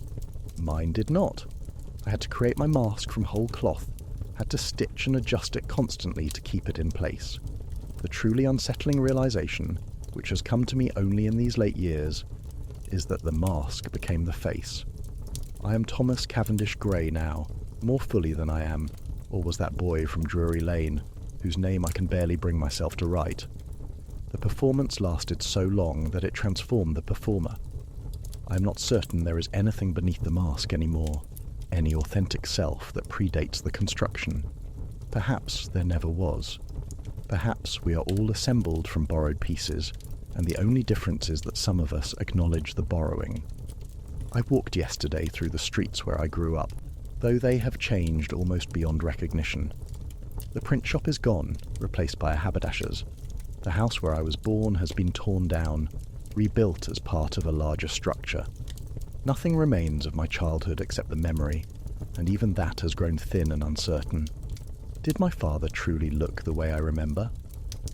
Mine did not. I had to create my mask from whole cloth, had to stitch and adjust it constantly to keep it in place. The truly unsettling realization, which has come to me only in these late years, is that the mask became the face. I am Thomas Cavendish Gray now, more fully than I am, or was that boy from Drury Lane, whose name I can barely bring myself to write. The performance lasted so long that it transformed the performer. I am not certain there is anything beneath the mask anymore. any authentic self that predates the construction. Perhaps there never was. Perhaps we are all assembled from borrowed pieces, and the only difference is that some of us acknowledge the borrowing. I walked yesterday through the streets where I grew up, though they have changed almost beyond recognition. The print shop is gone, replaced by a haberdasher's. The house where I was born has been torn down, rebuilt as part of a larger structure. Nothing remains of my childhood except the memory, and even that has grown thin and uncertain. Did my father truly look the way I remember?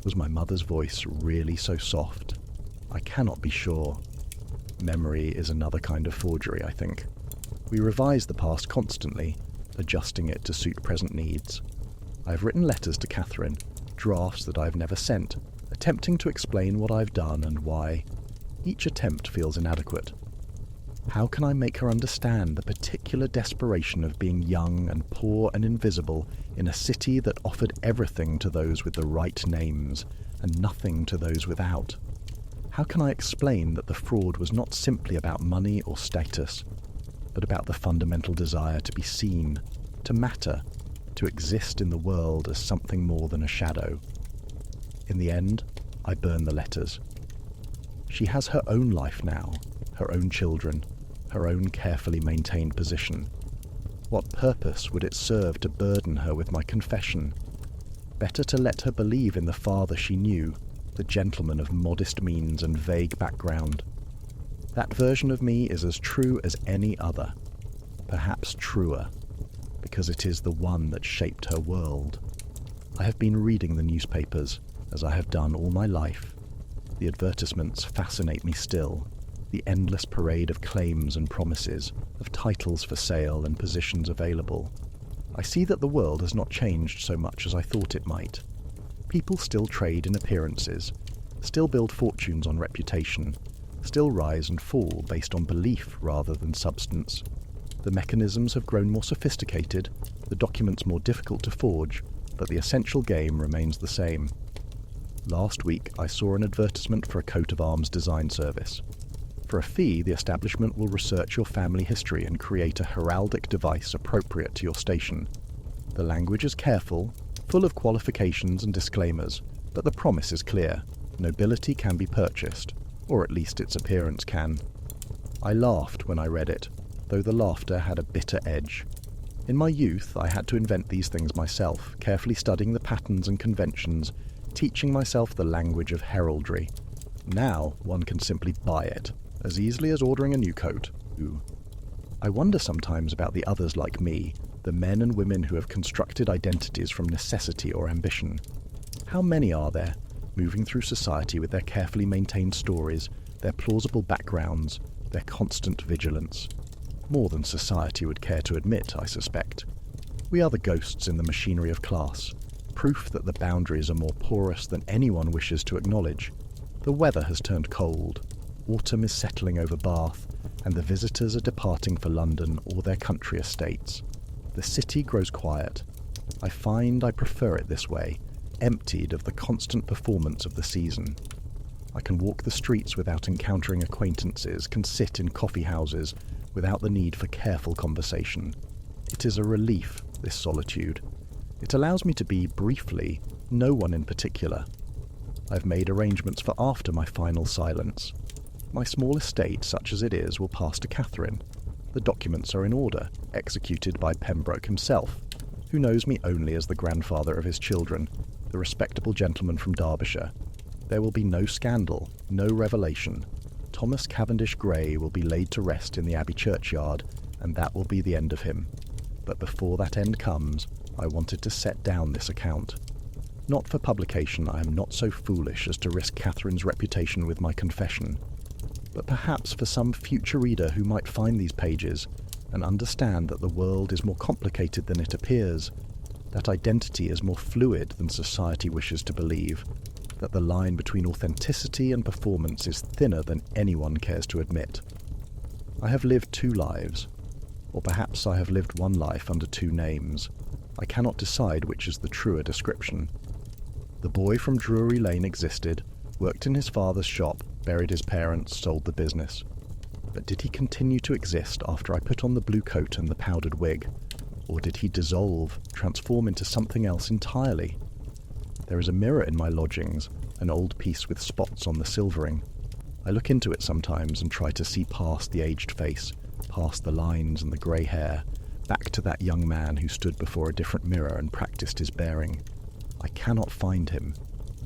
Was my mother's voice really so soft? I cannot be sure. Memory is another kind of forgery, I think. We revise the past constantly, adjusting it to suit present needs. I have written letters to Catherine, drafts that I have never sent, attempting to explain what I've done and why. Each attempt feels inadequate. How can I make her understand the particular desperation of being young and poor and invisible in a city that offered everything to those with the right names and nothing to those without? How can I explain that the fraud was not simply about money or status, but about the fundamental desire to be seen, to matter, to exist in the world as something more than a shadow? In the end, I burn the letters. She has her own life now, her own children, her own carefully maintained position. What purpose would it serve to burden her with my confession? Better to let her believe in the father she knew, the gentleman of modest means and vague background. That version of me is as true as any other, perhaps truer, because it is the one that shaped her world. I have been reading the newspapers, as I have done all my life. The advertisements fascinate me still. The endless parade of claims and promises, of titles for sale and positions available. I see that the world has not changed so much as I thought it might. People still trade in appearances, still build fortunes on reputation, still rise and fall based on belief rather than substance. The mechanisms have grown more sophisticated, the documents more difficult to forge, but the essential game remains the same. Last week I saw an advertisement for a coat of arms design service. For a fee, the establishment will research your family history and create a heraldic device appropriate to your station. The language is careful, full of qualifications and disclaimers, but the promise is clear. Nobility can be purchased, or at least its appearance can. I laughed when I read it, though the laughter had a bitter edge. In my youth, I had to invent these things myself, carefully studying the patterns and conventions, teaching myself the language of heraldry. Now, one can simply buy it, as easily as ordering a new coat. I wonder sometimes about the others like me, the men and women who have constructed identities from necessity or ambition. How many are there, moving through society with their carefully maintained stories, their plausible backgrounds, their constant vigilance? More than society would care to admit, I suspect. We are the ghosts in the machinery of class, proof that the boundaries are more porous than anyone wishes to acknowledge. The weather has turned cold. Autumn is settling over Bath, and the visitors are departing for London or their country estates. The city grows quiet. I find I prefer it this way, emptied of the constant performance of the season. I can walk the streets without encountering acquaintances, can sit in coffee houses without the need for careful conversation. It is a relief, this solitude. It allows me to be, briefly, no one in particular. I've made arrangements for after my final silence. My small estate, such as it is, will pass to Catherine. The documents are in order, executed by Pembroke himself, who knows me only as the grandfather of his children, the respectable gentleman from Derbyshire. There will be no scandal, no revelation. Thomas Cavendish Gray will be laid to rest in the Abbey churchyard, and that will be the end of him. But before that end comes, I wanted to set down this account. Not for publication, I am not so foolish as to risk Catherine's reputation with my confession, but perhaps for some future reader who might find these pages and understand that the world is more complicated than it appears, that identity is more fluid than society wishes to believe, that the line between authenticity and performance is thinner than anyone cares to admit. I have lived two lives, or perhaps I have lived one life under two names. I cannot decide which is the truer description. The boy from Drury Lane existed, worked in his father's shop, buried his parents, sold the business. But did he continue to exist after I put on the blue coat and the powdered wig? Or did he dissolve, transform into something else entirely? There is a mirror in my lodgings, an old piece with spots on the silvering. I look into it sometimes and try to see past the aged face, past the lines and the grey hair, back to that young man who stood before a different mirror and practiced his bearing. I cannot find him.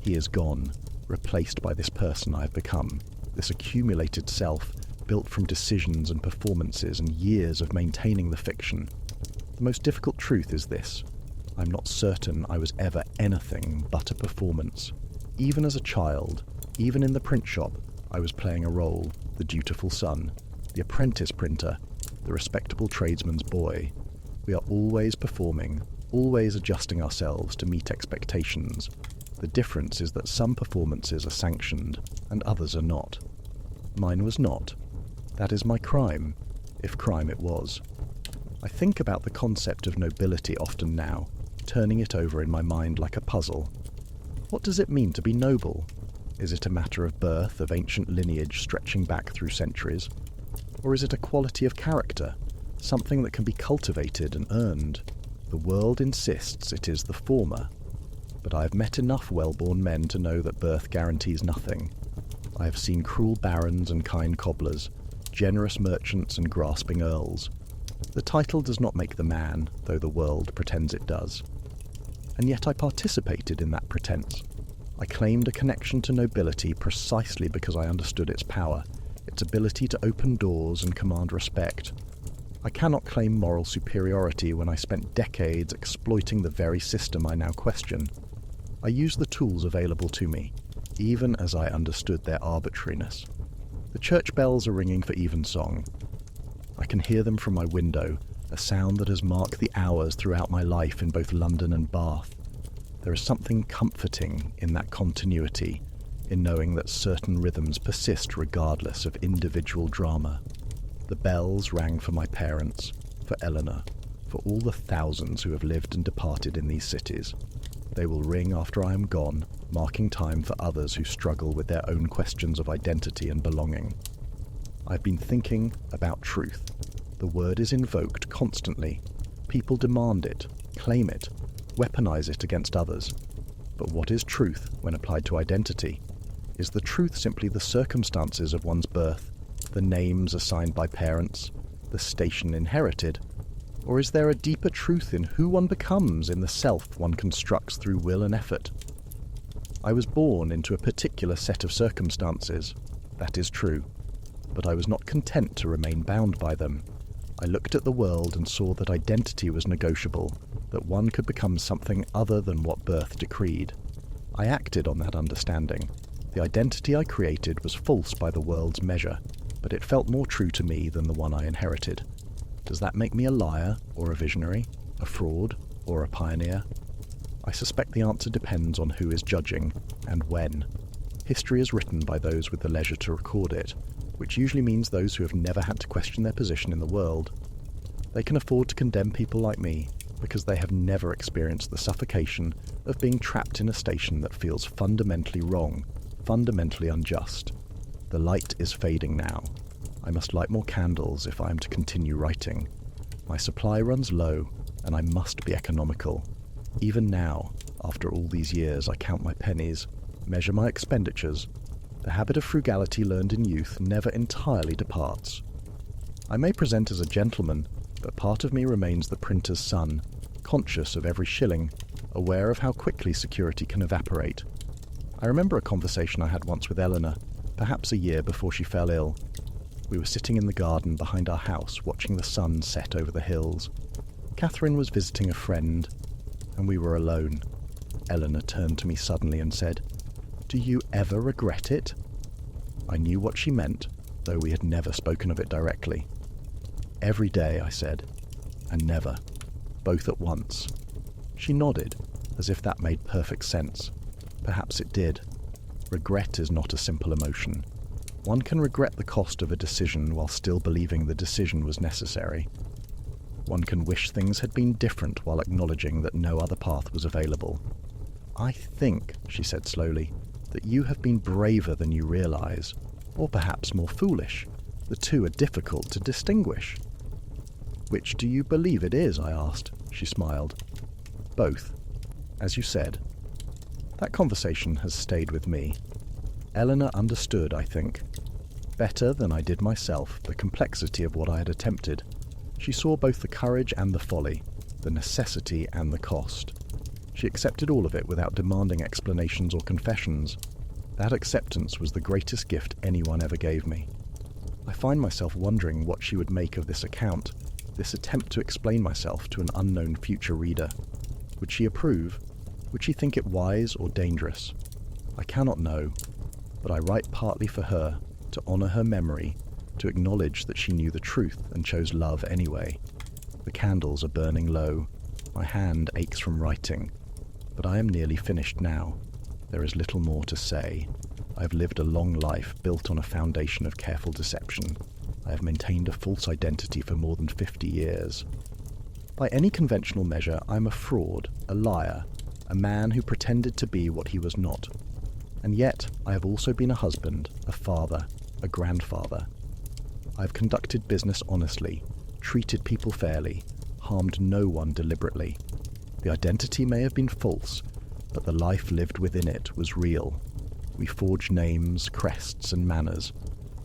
He is gone, replaced by this person I have become, this accumulated self, built from decisions and performances and years of maintaining the fiction. The most difficult truth is this: I'm not certain I was ever anything but a performance. Even as a child, even in the print shop, I was playing a role, the dutiful son, the apprentice printer, the respectable tradesman's boy. We are always performing, always adjusting ourselves to meet expectations. The difference is that some performances are sanctioned and others are not. Mine was not. That is my crime, if crime it was. I think about the concept of nobility often now, turning it over in my mind like a puzzle. What does it mean to be noble? Is it a matter of birth, of ancient lineage stretching back through centuries? Or is it a quality of character, something that can be cultivated and earned? The world insists it is the former, but I have met enough well-born men to know that birth guarantees nothing. I have seen cruel barons and kind cobblers, generous merchants and grasping earls. The title does not make the man, though the world pretends it does. And yet I participated in that pretense. I claimed a connection to nobility precisely because I understood its power, its ability to open doors and command respect. I cannot claim moral superiority when I spent decades exploiting the very system I now question. I used the tools available to me, even as I understood their arbitrariness. The church bells are ringing for evensong. I can hear them from my window, a sound that has marked the hours throughout my life in both London and Bath. There is something comforting in that continuity, in knowing that certain rhythms persist regardless of individual drama. The bells rang for my parents, for Eleanor, for all the thousands who have lived and departed in these cities. They will ring after I am gone, marking time for others who struggle with their own questions of identity and belonging. I've been thinking about truth. The word is invoked constantly. People demand it, claim it, weaponize it against others. But what is truth when applied to identity? Is the truth simply the circumstances of one's birth, the names assigned by parents, the station inherited? Or is there a deeper truth in who one becomes in the self one constructs through will and effort? I was born into a particular set of circumstances. That is true. But I was not content to remain bound by them. I looked at the world and saw that identity was negotiable, that one could become something other than what birth decreed. I acted on that understanding. The identity I created was false by the world's measure, but it felt more true to me than the one I inherited. Does that make me a liar, or a visionary, a fraud, or a pioneer? I suspect the answer depends on who is judging, and when. History is written by those with the leisure to record it, which usually means those who have never had to question their position in the world. They can afford to condemn people like me, because they have never experienced the suffocation of being trapped in a station that feels fundamentally wrong, fundamentally unjust. The light is fading now. I must light more candles if I am to continue writing. My supply runs low, and I must be economical. Even now, after all these years, I count my pennies, measure my expenditures. The habit of frugality learned in youth never entirely departs. I may present as a gentleman, but part of me remains the printer's son, conscious of every shilling, aware of how quickly security can evaporate. I remember a conversation I had once with Eleanor, perhaps a year before she fell ill. We were sitting in the garden behind our house, watching the sun set over the hills. Catherine was visiting a friend, and we were alone. Eleanor turned to me suddenly and said, "Do you ever regret it?" I knew what she meant, though we had never spoken of it directly. "Every day," I said, "and never. Both at once." She nodded, as if that made perfect sense. Perhaps it did. Regret is not a simple emotion. One can regret the cost of a decision while still believing the decision was necessary. One can wish things had been different while acknowledging that no other path was available. "I think," she said slowly, "that you have been braver than you realize, or perhaps more foolish. The two are difficult to distinguish. Which do you believe it is? I asked. She smiled. Both, as you said. That conversation has stayed with me. Eleanor understood, I think, better than I did myself, the complexity of what I had attempted. She saw both the courage and the folly, the necessity and the cost. She accepted all of it without demanding explanations or confessions. That acceptance was the greatest gift anyone ever gave me. I find myself wondering what she would make of this account, this attempt to explain myself to an unknown future reader. Would she approve? Would she think it wise or dangerous? I cannot know, but I write partly for her, to honour her memory, to acknowledge that she knew the truth and chose love anyway. The candles are burning low. My hand aches from writing, but I am nearly finished now. There is little more to say. I have lived a long life built on a foundation of careful deception. I have maintained a false identity for more than 50 years. By any conventional measure, I am a fraud, a liar, a man who pretended to be what he was not. And yet, I have also been a husband, a father, a grandfather. I have conducted business honestly, treated people fairly, harmed no one deliberately. The identity may have been false, but the life lived within it was real. We forged names, crests, and manners.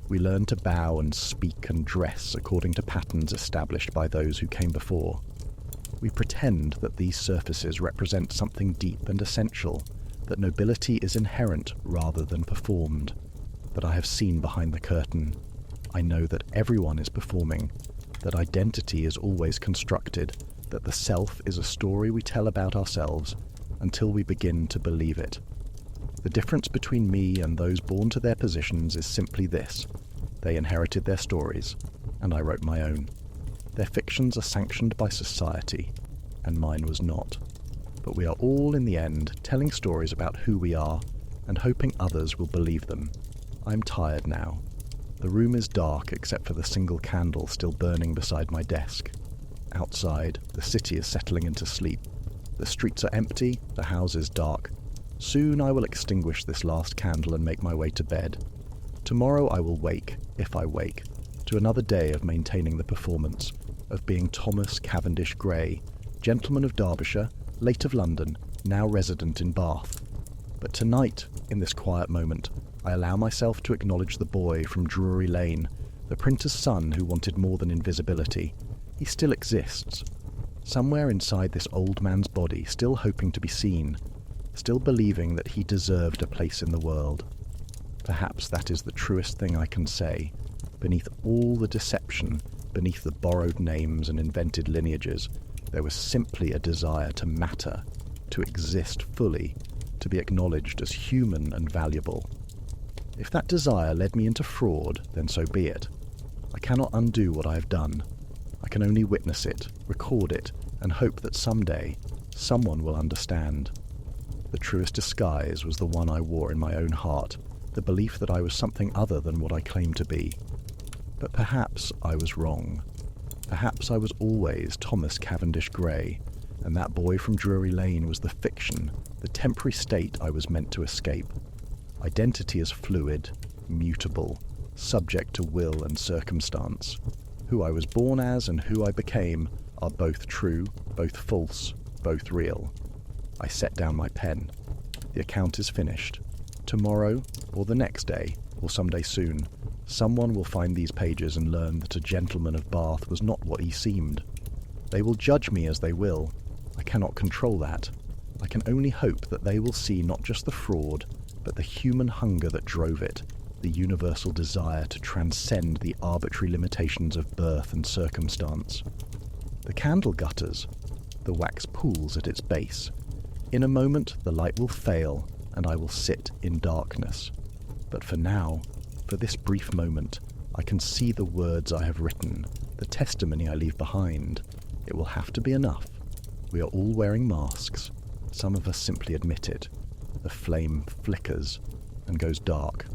We learned to bow and speak and dress according to patterns established by those who came before. We pretend that these surfaces represent something deep and essential, that nobility is inherent rather than performed. But I have seen behind the curtain. I know that everyone is performing, that identity is always constructed, that the self is a story we tell about ourselves until we begin to believe it. The difference between me and those born to their positions is simply this. They inherited their stories, and I wrote my own. Their fictions are sanctioned by society, and mine was not. But we are all, in the end, telling stories about who we are, and hoping others will believe them. I'm tired now. The room is dark except for the single candle still burning beside my desk. Outside, the city is settling into sleep. The streets are empty, the house is dark. Soon I will extinguish this last candle and make my way to bed. Tomorrow I will wake, if I wake, to another day of maintaining the performance, of being Thomas Cavendish Gray, gentleman of Derbyshire, late of London, now resident in Bath. But tonight, in this quiet moment, I allow myself to acknowledge the boy from Drury Lane, the printer's son who wanted more than invisibility. He still exists. Somewhere inside this old man's body, still hoping to be seen, still believing that he deserved a place in the world. Perhaps that is the truest thing I can say. Beneath all the deception, beneath the borrowed names and invented lineages, there was simply a desire to matter, to exist fully, to be acknowledged as human and valuable. If that desire led me into fraud, then so be it. I cannot undo what I have done. I can only witness it, record it, and hope that someday someone will understand. The truest disguise was the one I wore in my own heart, the belief that I was something other than what I claimed to be. But perhaps I was wrong. Perhaps I was always Thomas Cavendish Gray, and that boy from Drury Lane was the fiction, the temporary state I was meant to escape. Identity is fluid, mutable, subject to will and circumstance. Who I was born as and who I became are both true, both false, both real. I set down my pen. The account is finished. Tomorrow, or the next day, or someday soon, someone will find these pages and learn that a gentleman of Bath was not what he seemed. They will judge me as they will. I cannot control that. I can only hope that they will see not just the fraud, but the human hunger that drove it, the universal desire to transcend the arbitrary limitations of birth and circumstance. The candle gutters, the wax pools at its base. In a moment the light will fail, and I will sit in darkness. But for now, for this brief moment, I can see the words I have written, the testimony I leave behind. It will have to be enough. We are all wearing masks. Some of us simply admit it. The flame flickers and goes dark.